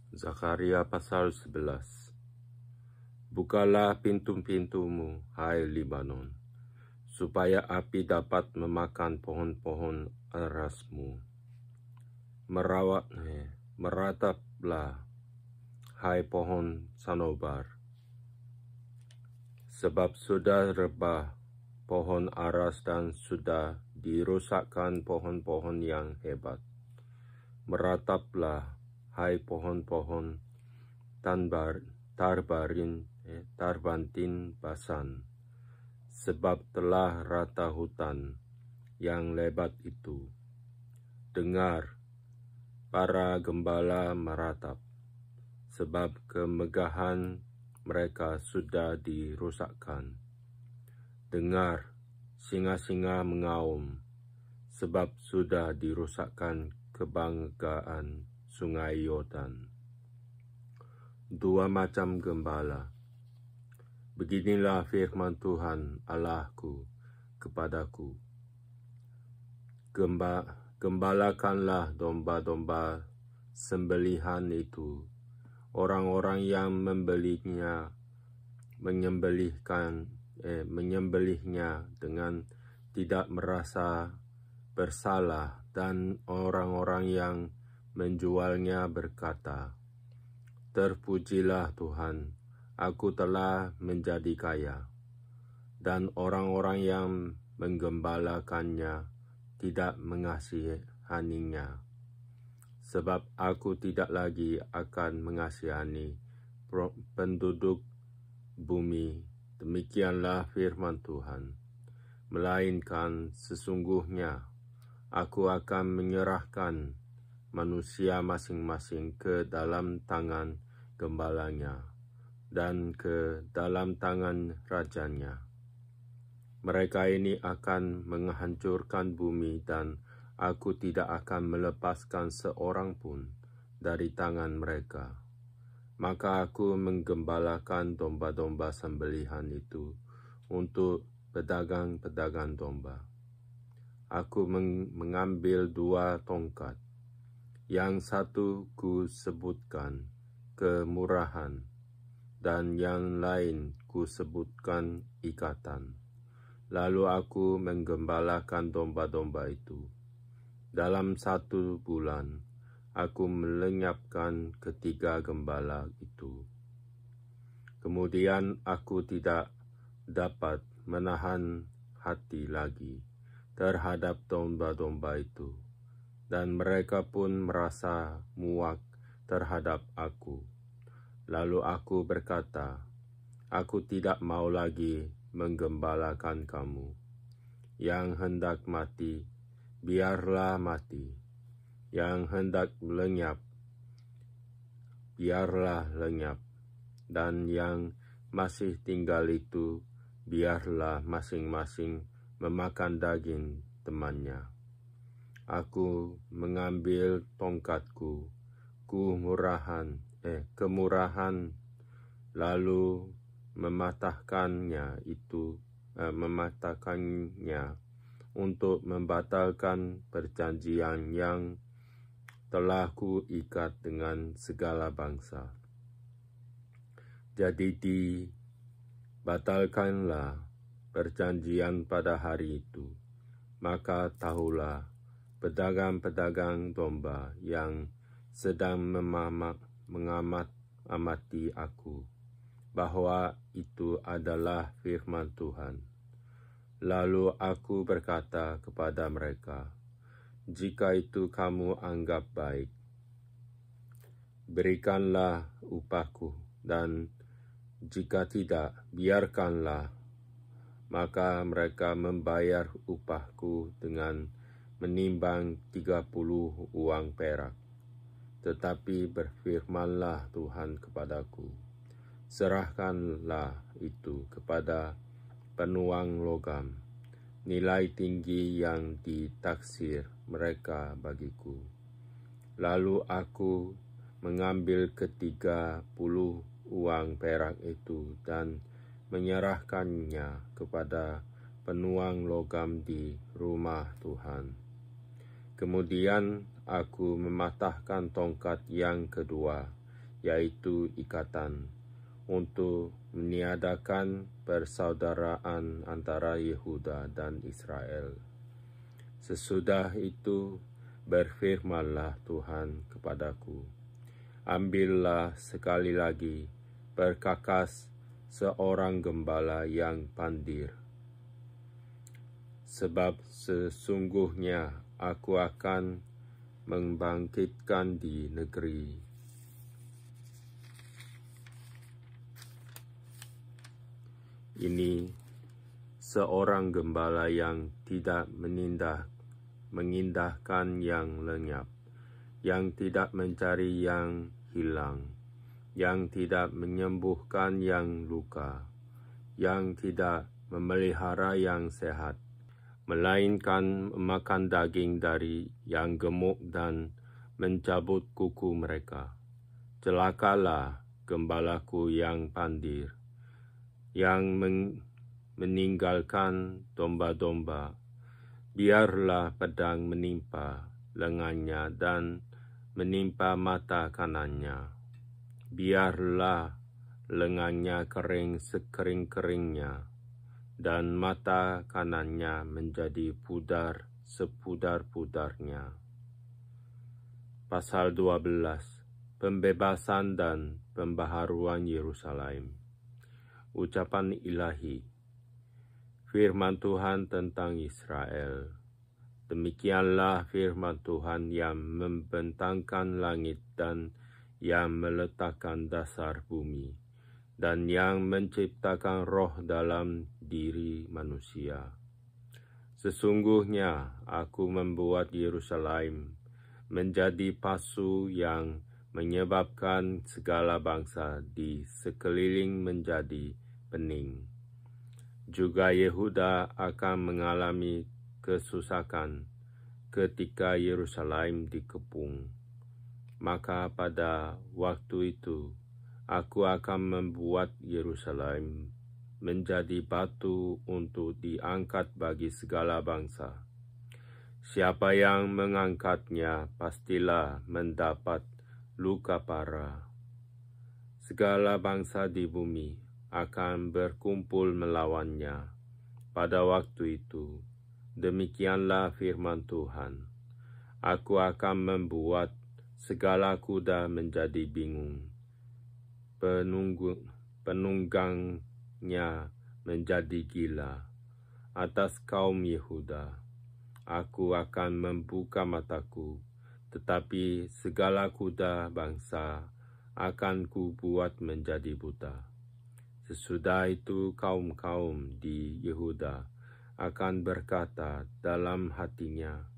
Zakaria pasal 11. Bukalah pintu-pintumu, hai Libanon, supaya api dapat memakan pohon-pohon arasmu. Merataplah, hai pohon sanobar, sebab sudah rebah pohon aras dan sudah dirusakkan pohon-pohon yang hebat. Merataplah, hai pohon-pohon tarbantin Basan, sebab telah rata hutan yang lebat itu. Dengar, para gembala meratap, sebab kemegahan mereka sudah dirusakkan. Dengar, singa-singa mengaum, sebab sudah dirusakkan kebanggaan sungai Yordan. Dua macam gembala. Beginilah firman Tuhan Allahku kepadaku. Gembalakanlah domba-domba sembelihan itu. Orang-orang yang menyembelihnya dengan tidak merasa bersalah, dan orang-orang yang menjualnya berkata, "Terpujilah Tuhan, aku telah menjadi kaya." Dan orang-orang yang menggembalakannya tidak mengasihaninya, sebab aku tidak lagi akan mengasihani penduduk bumi. Demikianlah firman Tuhan. Melainkan sesungguhnya aku akan menyerahkan manusia masing-masing ke dalam tangan gembalanya dan ke dalam tangan rajanya. Mereka ini akan menghancurkan bumi, dan aku tidak akan melepaskan seorang pun dari tangan mereka. Maka aku menggembalakan domba-domba sembelihan itu untuk pedagang-pedagang domba. Aku mengambil dua tongkat. Yang satu ku sebutkan kemurahan, dan yang lain ku sebutkan ikatan. Lalu aku menggembalakan domba-domba itu. Dalam 1 bulan, aku melenyapkan ketiga gembala itu. Kemudian aku tidak dapat menahan hati lagi terhadap domba-domba itu, dan mereka pun merasa muak terhadap aku. Lalu aku berkata, "Aku tidak mau lagi menggembalakan kamu. Yang hendak mati, biarlah mati. Yang hendak lenyap, biarlah lenyap. Dan yang masih tinggal itu, biarlah masing-masing memakan daging temannya." Aku mengambil tongkatku, kemurahan, lalu mematahkannya untuk membatalkan perjanjian yang telah kuikat dengan segala bangsa. Jadi dibatalkanlah perjanjian pada hari itu. Maka tahulah pedagang-pedagang domba yang sedang mengamati aku, bahwa itu adalah firman Tuhan. Lalu aku berkata kepada mereka, "Jika itu kamu anggap baik, berikanlah upahku, dan jika tidak, biarkanlah." Maka mereka membayar upahku dengan menimbang 30 uang perak. Tetapi berfirmanlah Tuhan kepadaku, "Serahkanlah itu kepada penuang logam, nilai tinggi yang ditaksir mereka bagiku." Lalu aku mengambil 30 uang perak itu dan menyerahkannya kepada penuang logam di rumah Tuhan. Kemudian aku mematahkan tongkat yang kedua, yaitu ikatan, untuk meniadakan persaudaraan antara Yehuda dan Israel. Sesudah itu berfirmanlah Tuhan kepadaku, ambillah sekali lagi perkakas seorang gembala yang pandir. Sebab sesungguhnya aku akan membangkitkan di negeri ini seorang gembala yang tidak mengindahkan yang lenyap, yang tidak mencari yang hilang, yang tidak menyembuhkan yang luka, yang tidak memelihara yang sehat, melainkan memakan daging dari yang gemuk dan mencabut kuku mereka. Celakalah gembalaku yang pandir, yang meninggalkan domba-domba. Biarlah pedang menimpa lengannya dan menimpa mata kanannya. Biarlah lengannya kering sekering-keringnya, dan mata kanannya menjadi pudar sepudar-pudarnya. Pasal 12. Pembebasan dan pembaharuan Yerusalem. Ucapan ilahi. Firman Tuhan tentang Israel. Demikianlah firman Tuhan yang membentangkan langit dan yang meletakkan dasar bumi, dan yang menciptakan roh dalam diri manusia. Sesungguhnya aku membuat Yerusalem menjadi pasu yang menyebabkan segala bangsa di sekeliling menjadi pening. Juga Yehuda akan mengalami kesusahan ketika Yerusalem dikepung. Maka pada waktu itu aku akan membuat Yerusalem menjadi batu untuk diangkat bagi segala bangsa. Siapa yang mengangkatnya pastilah mendapat luka parah. Segala bangsa di bumi akan berkumpul melawannya. Pada waktu itu, demikianlah firman Tuhan, aku akan membuat segala kuda menjadi bingung, penunggangnya menjadi gila. Atas kaum Yehuda, aku akan membuka mataku, tetapi segala kuda bangsa akan kubuat menjadi buta. Sesudah itu kaum-kaum di Yehuda akan berkata dalam hatinya,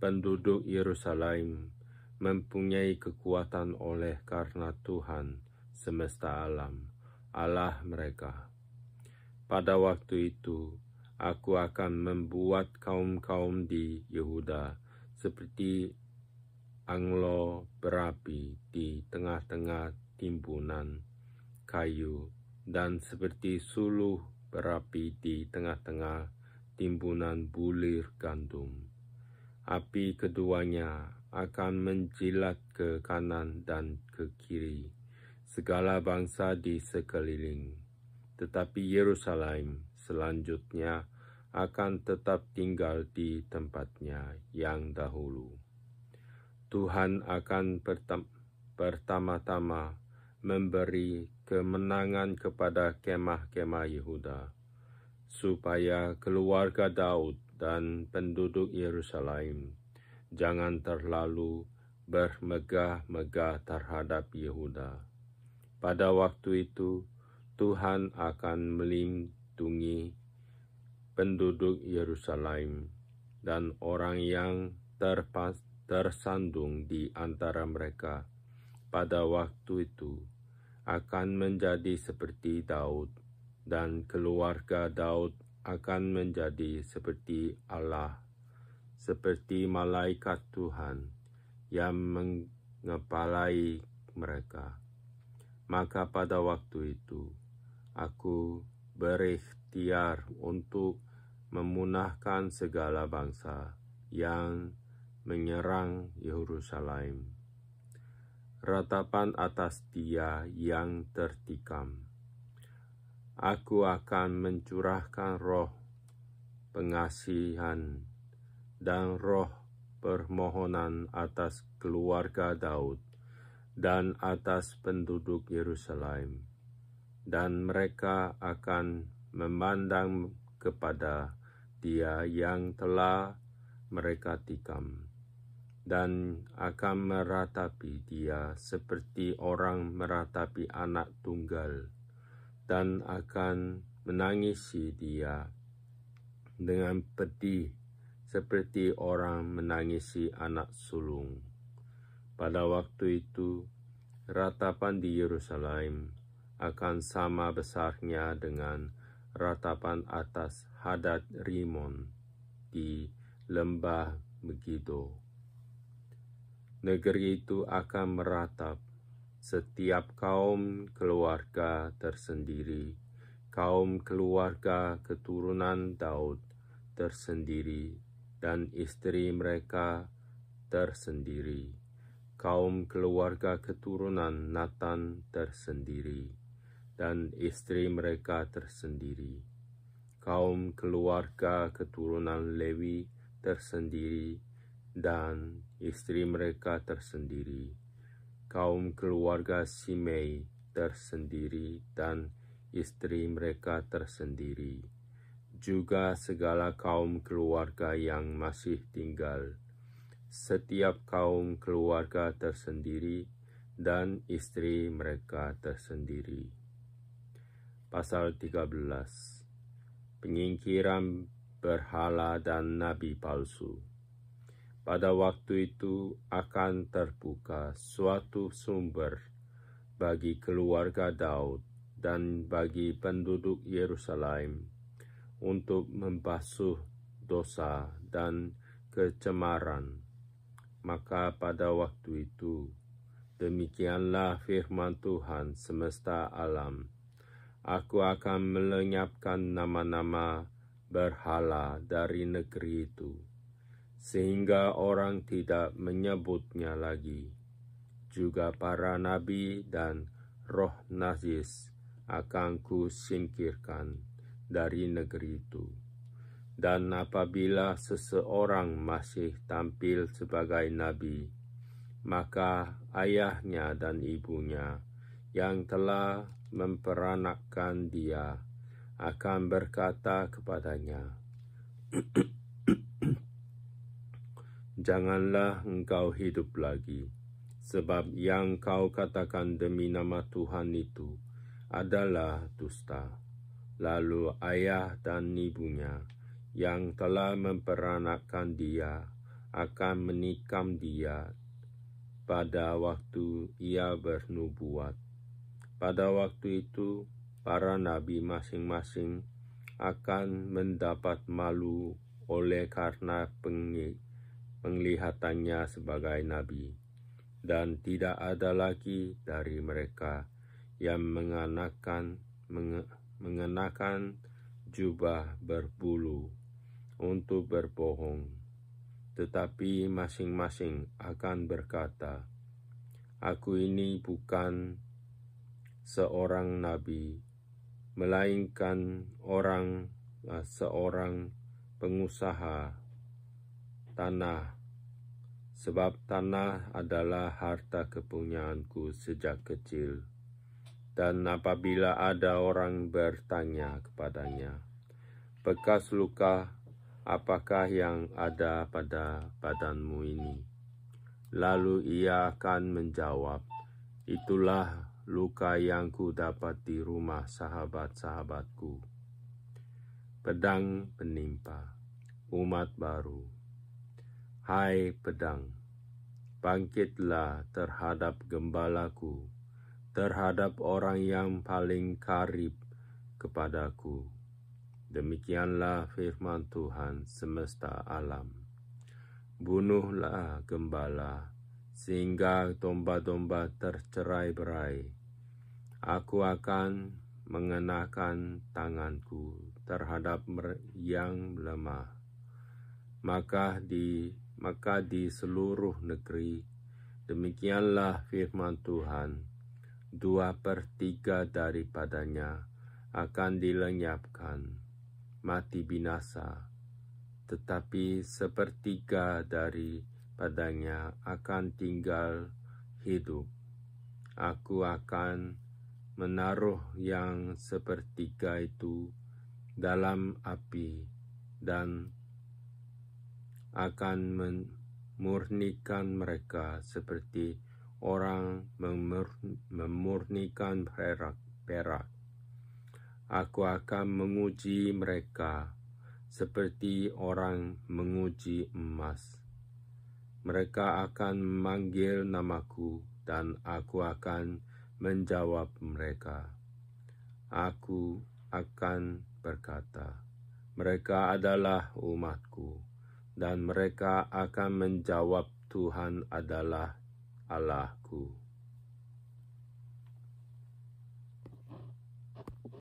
penduduk Yerusalem mempunyai kekuatan oleh karena Tuhan semesta alam, Allah mereka. Pada waktu itu, aku akan membuat kaum-kaum di Yehuda seperti anglo berapi di tengah-tengah timbunan kayu, dan seperti suluh berapi di tengah-tengah timbunan bulir gandum. Api keduanya akan menjilat ke kanan dan ke kiri segala bangsa di sekeliling. Tetapi Yerusalem selanjutnya akan tetap tinggal di tempatnya yang dahulu. Tuhan akan pertama-tama memberi kemenangan kepada kemah-kemah Yehuda, supaya keluarga Daud dan penduduk Yerusalem jangan terlalu bermegah-megah terhadap Yehuda. Pada waktu itu, Tuhan akan melindungi penduduk Yerusalem, dan orang yang tersandung di antara mereka pada waktu itu akan menjadi seperti Daud, dan keluarga Daud akan menjadi seperti Allah, seperti malaikat Tuhan yang mengepalai mereka. Maka pada waktu itu aku berikhtiar untuk memunahkan segala bangsa yang menyerang Yerusalem. ratapan atas dia yang tertikam. Aku akan mencurahkan roh pengasihan dan roh permohonan atas keluarga Daud dan atas penduduk Yerusalem, dan mereka akan memandang kepada dia yang telah mereka tikam, dan akan meratapi dia seperti orang meratapi anak tunggal, dan akan menangisi dia dengan pedih seperti orang menangisi anak sulung. Pada waktu itu, ratapan di Yerusalem akan sama besarnya dengan ratapan atas Hadad Rimon di lembah Megiddo. Negeri itu akan meratap, setiap kaum keluarga tersendiri, kaum keluarga keturunan Daud tersendiri, dan istri mereka tersendiri, kaum keluarga keturunan Natan tersendiri, dan istri mereka tersendiri, kaum keluarga keturunan Lewi tersendiri, dan istri mereka tersendiri, kaum keluarga Simei tersendiri, dan istri mereka tersendiri, juga segala kaum keluarga yang masih tinggal, setiap kaum keluarga tersendiri, dan istri mereka tersendiri. Pasal 13. Penyingkiran berhala dan nabi palsu. Pada waktu itu akan terbuka suatu sumber bagi keluarga Daud dan bagi penduduk Yerusalem untuk membasuh dosa dan kecemaran. Maka pada waktu itu, demikianlah firman Tuhan semesta alam, aku akan melenyapkan nama-nama berhala dari negeri itu, sehingga orang tidak menyebutnya lagi. Juga para nabi dan roh najis akan kusingkirkan dari negeri itu. Dan apabila seseorang masih tampil sebagai nabi, maka ayahnya dan ibunya yang telah memperanakkan dia akan berkata kepadanya, janganlah engkau hidup lagi, sebab yang kau katakan demi nama Tuhan itu adalah dusta. Lalu ayah dan ibunya yang telah memperanakkan dia akan menikam dia pada waktu ia bernubuat. Pada waktu itu, para nabi masing-masing akan mendapat malu oleh karena penglihatannya sebagai nabi, dan tidak ada lagi dari mereka yang mengenakan jubah berbulu untuk berbohong, tetapi masing-masing akan berkata, aku ini bukan seorang nabi, melainkan seorang pengusaha tanah, sebab tanah adalah harta kepunyaanku sejak kecil. Dan apabila ada orang bertanya kepadanya, bekas luka apakah yang ada pada badanmu ini? Lalu ia akan menjawab, itulah luka yang ku dapat di rumah sahabat-sahabatku. Pedang penimpa umat baru. Hai pedang, bangkitlah terhadap gembalaku, terhadap orang yang paling karib kepadaku. Demikianlah firman Tuhan semesta alam. Bunuhlah gembala, sehingga domba-domba tercerai-berai. Aku akan mengenakan tanganku terhadap yang lemah. Maka di seluruh negeri Demikianlah firman Tuhan, 2/3 daripadanya akan dilenyapkan, mati binasa, tetapi 1/3 daripadanya akan tinggal hidup. Aku akan menaruh yang 1/3 itu dalam api dan akan memurnikan mereka seperti orang memurnikan perak. Aku akan menguji mereka seperti orang menguji emas. Mereka akan memanggil namaku dan aku akan menjawab mereka. Aku akan berkata, mereka adalah umatku, dan mereka akan menjawab, Tuhan adalah Allahku.